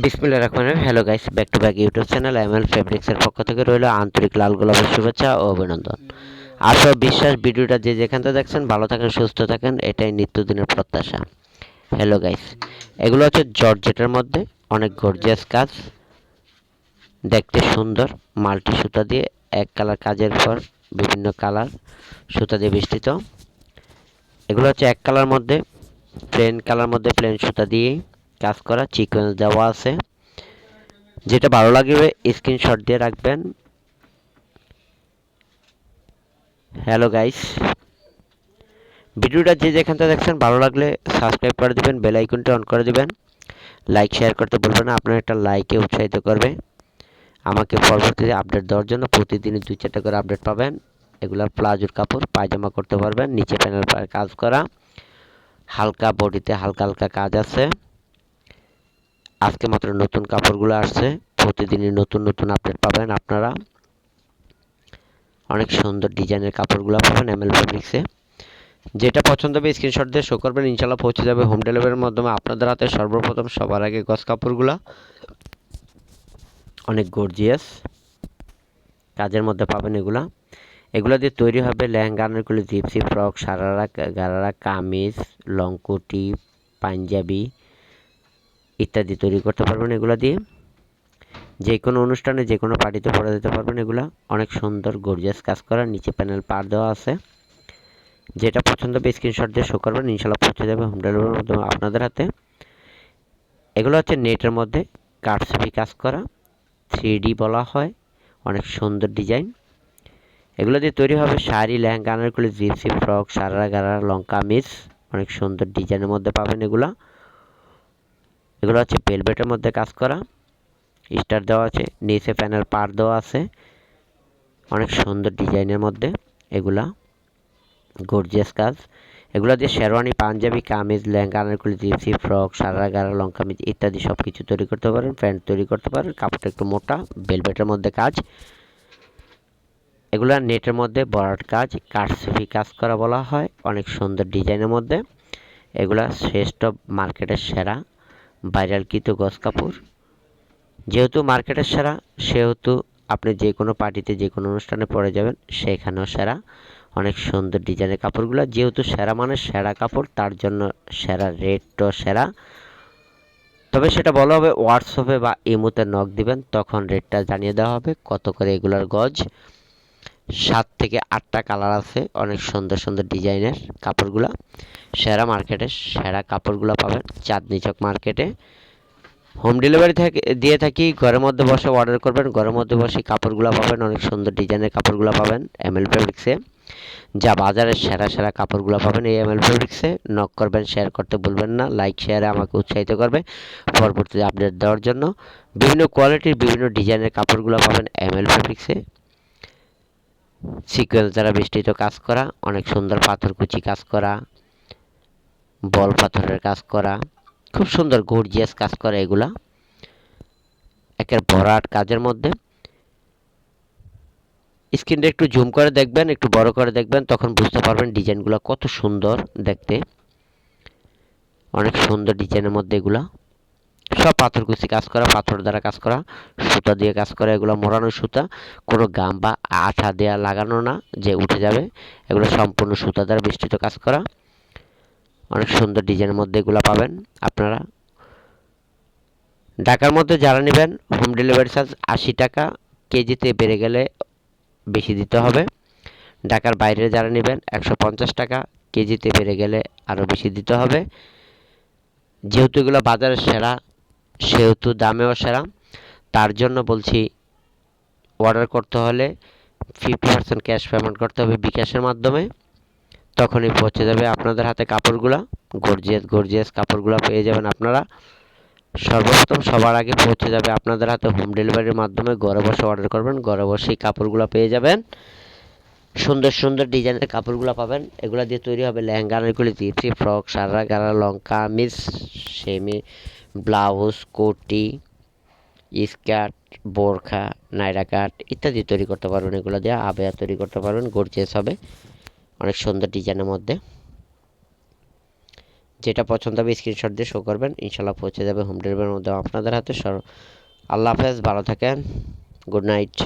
বিসমিল্লাহির রহমানির রহিম। Hello guys, back to back YouTube channel ML ফেব্রিক্সের পক্ষ থেকে রইল আন্তরিক লাল গোলাপের শুভেচ্ছা ও অভিনন্দন। আশা ও বিশ্বাস ভিডিওটা যে যেখান থেকে দেখছেন ভালো থাকেন, সুস্থ থাকেন, এটাই নিত্যদিনের প্রত্যাশা। হ্যালো গাইস, এগুলো হচ্ছে জর্জেটের মধ্যে অনেক গর্জিয়াস কাজ, দেখতে সুন্দর, মাল্টি সুতা দিয়ে এক কালার কাজের পর বিভিন্ন কালার সুতা দিয়ে বেষ্টিত। এগুলো হচ্ছে এক কালার মধ্যে প্লেন সুতা দিয়ে কাজ করা, সিকোয়েন্স দেওয়া আছে। যেটা ভালো লাগবে স্ক্রিনশট দিয়ে রাখবেন। হ্যালো গাইস, ভিডিওটা যে যেখান থেকে দেখছেন ভালো লাগলে সাবস্ক্রাইব করে দিবেন, বেল আইকনটা অন করে দিবেন, লাইক শেয়ার করতে ভুলবেন না। আপনার একটা লাইকে উৎসাহিত করবে আমাকে পরবর্তীতে আপডেট দেওয়ার জন্য। প্রতিদিনই 2-4টা করে আপডেট পাবেন। এগুলার প্লাজোর কাপড়, পায়জামা করতে পারবেন, নিচে প্যানেল কাজ করা, হালকা বডিতে হালকা হালকা কাজ আছে। আজকে মাত্র নতুন কাপড়গুলো আসছে, প্রতিদিনই নতুন নতুন আপডেট পাবেন আপনারা। অনেক সুন্দর ডিজাইনের কাপড়গুলো পাবেন এমএল ফেব্রিক্সে। যেটা পছন্দ হবে স্ক্রিনশট দিয়ে শো করবেন, ইনশাল্লাহ পৌঁছে যাবে হোম ডেলিভারির মাধ্যমে আপনাদের হাতে সর্বপ্রথম। সবার আগে গস কাপড়গুলো অনেক গর্জিয়াস কাজের মধ্যে পাবেন। এগুলো দিয়ে তৈরি হবে lehenga, anarkali, gypsy, frock, sharara, gharara, kameez, long kurti, panjabi ইত্যাদি তৈরি করতে পারবেন। এগুলো দিয়ে যে কোনো অনুষ্ঠানে যে কোনো পার্টিতে পরে দিতে পারবেন। এগুলা অনেক সুন্দর গর্জিয়াস কাজ করা, নিচে প্যানেল পার দেওয়া আছে। যেটা পছন্দ হবে স্ক্রিনশট দিয়ে শো করবেন, ইনশাল্লাহ পৌঁছে যাবে হোম ডেলিভারির মাধ্যমে আপনাদের হাতে। এগুলো হচ্ছে নেটের মধ্যে কাটছবি কাজ করা, 3D বলা হয়, অনেক সুন্দর ডিজাইন। এগুলো দিয়ে তৈরি হবে sari, lehenga, anarkali, gypsy, frock, sharara, gharara, long kameez, অনেক সুন্দর ডিজাইনের মধ্যে পাবেন। এগুলো হচ্ছে ভেলভেটের মধ্যে কাজ করা, স্টার দেওয়া আছে, নিচে প্যানেল পার দেওয়া আছে, অনেক সুন্দর ডিজাইনের মধ্যে। এগুলা গর্জিয়াস কাজ। এগুলো দিয়ে sherwani, panjabi, kameez, lehenga, anarkali, gypsy, frock, sharara, gharara, long kameez ইত্যাদি সব কিছু তৈরি করতে পারেন। প্যান্ট তৈরি করতে পারেন। কাপড়টা একটু মোটা, ভেলভেটের মধ্যে কাজ। এগুলা নেটের মধ্যে বরাট কাজ, কাটছবি কাজ করা বলা হয়, অনেক সুন্দর ডিজাইনের মধ্যে। এগুলা শ্রেষ্ঠ মার্কেটের সেরা ভাইরালকৃত গস কাপড়। যেহেতু মার্কেটের সেরা, সেহেতু আপনি যে কোনো পার্টিতে যে কোনো অনুষ্ঠানে পরে যাবেন সেখানেও সেরা। অনেক সুন্দর ডিজাইনের কাপড়গুলো, যেহেতু সেরা মানে সেরা কাপড়, তার জন্য সেরা, রেটও সেরা। তবে সেটা বলা হবে হোয়াটসঅ্যাপে বা ইমোতে নক দিবেন, তখন রেটটা জানিয়ে দেওয়া হবে কত করে এগুলার গজ। 7 থেকে 8টা কালার আছে, অনেক সুন্দর সুন্দর ডিজাইনের কাপড়গুলো। সেরা মার্কেটে সেরা কাপড়গুলো পাবেন চাঁদনি চক মার্কেটে। হোম ডেলিভারি দিয়ে থাকি। ঘরের মধ্যে বসে অর্ডার করবেন, ঘরের মধ্যে বসে কাপড়গুলো পাবেন, অনেক সুন্দর ডিজাইনের কাপড়গুলো পাবেন এমএল ফেব্রিক্সে। যা বাজারের সেরা সেরা কাপড়গুলো পাবেন এই এমএল ফেব্রিক্সে। নক করবেন, শেয়ার করতে ভুলবেন না, লাইক শেয়ারে আমাকে উৎসাহিত করবে পরবর্তীতে আপডেট দেওয়ার জন্য। বিভিন্ন কোয়ালিটির বিভিন্ন ডিজাইনের কাপড়গুলো পাবেন এমএল ফেব্রিক্সে। সিকোয়েন্স দ্বারা বেষ্টিত কাজ করা, অনেক সুন্দর পাথরকুচি কাজ করা, বল পাথরের কাজ করা, খুব সুন্দর গর্জিয়াস কাজ করা। এগুলা একের ভরাট কাজের মধ্যে। স্ক্রিনটা একটু জুম করে দেখবেন, একটু বড় করে দেখবেন, তখন বুঝতে পারবেন ডিজাইনগুলো কত সুন্দর দেখতে। অনেক সুন্দর ডিজাইনের মধ্যে এগুলা সব পাথরকুচি কাজ করা, পাথর দ্বারা কাজ করা, সুতা দিয়ে কাজ করা। এগুলো মোড়ানো সুতা, কোনো গাম বা আঠা দেওয়া লাগানো না যে উঠে যাবে। এগুলো সম্পূর্ণ সুতা দ্বারা বেষ্টিত কাজ করা, অনেক সুন্দর ডিজাইনের মধ্যে এগুলো পাবেন আপনারা। ঢাকার মধ্যে যারা নেবেন হোম ডেলিভারি চার্জ 80 টাকা, কেজিতে বেড়ে গেলে বেশি দিতে হবে। ঢাকার বাইরে যারা নেবেন 150 টাকা, কেজিতে বেড়ে গেলে আরও বেশি দিতে হবে। যেহেতু এগুলো বাজারের সেরা, সেহেতু দামেও সেরা। তার জন্য বলছি, অর্ডার করতে হলে 50% ক্যাশ পেমেন্ট করতে হবে বিকাশের মাধ্যমে, তখনই পৌঁছে যাবে আপনাদের হাতে কাপড়গুলো। গর্জিয়াস গর্জিয়াস কাপড়গুলো পেয়ে যাবেন আপনারা সর্বপ্রথম। সবার আগে পৌঁছে যাবে আপনাদের হাতে হোম ডেলিভারির মাধ্যমে। ঘরে বসে অর্ডার করবেন, ঘরে বসেই কাপড়গুলো পেয়ে যাবেন। সুন্দর সুন্দর ডিজাইনের কাপড়গুলো পাবেন। এগুলো দিয়ে তৈরি হবে lehenga, anarkali, gypsy, frock, sharara, gharara, long kameez, semi, blouse, কোটি, স্কার্ট, বোরখা, নাইরা কাট ইত্যাদি তৈরি করতে পারবেন। এগুলো দিয়ে আবেয়া তৈরি করতে পারবেন, গর্জিয়াস হবে, অনেক সুন্দর ডিজাইনের মধ্যে। যেটা পছন্দ হবে স্ক্রিনশট দিয়ে শো করবেন, ইনশাল্লাহ পৌঁছে যাবে হোম ডেলিভারির মধ্যে আপনাদের হাতে। আল্লাহ হাফেজ, ভালো থাকেন, গুড নাইট।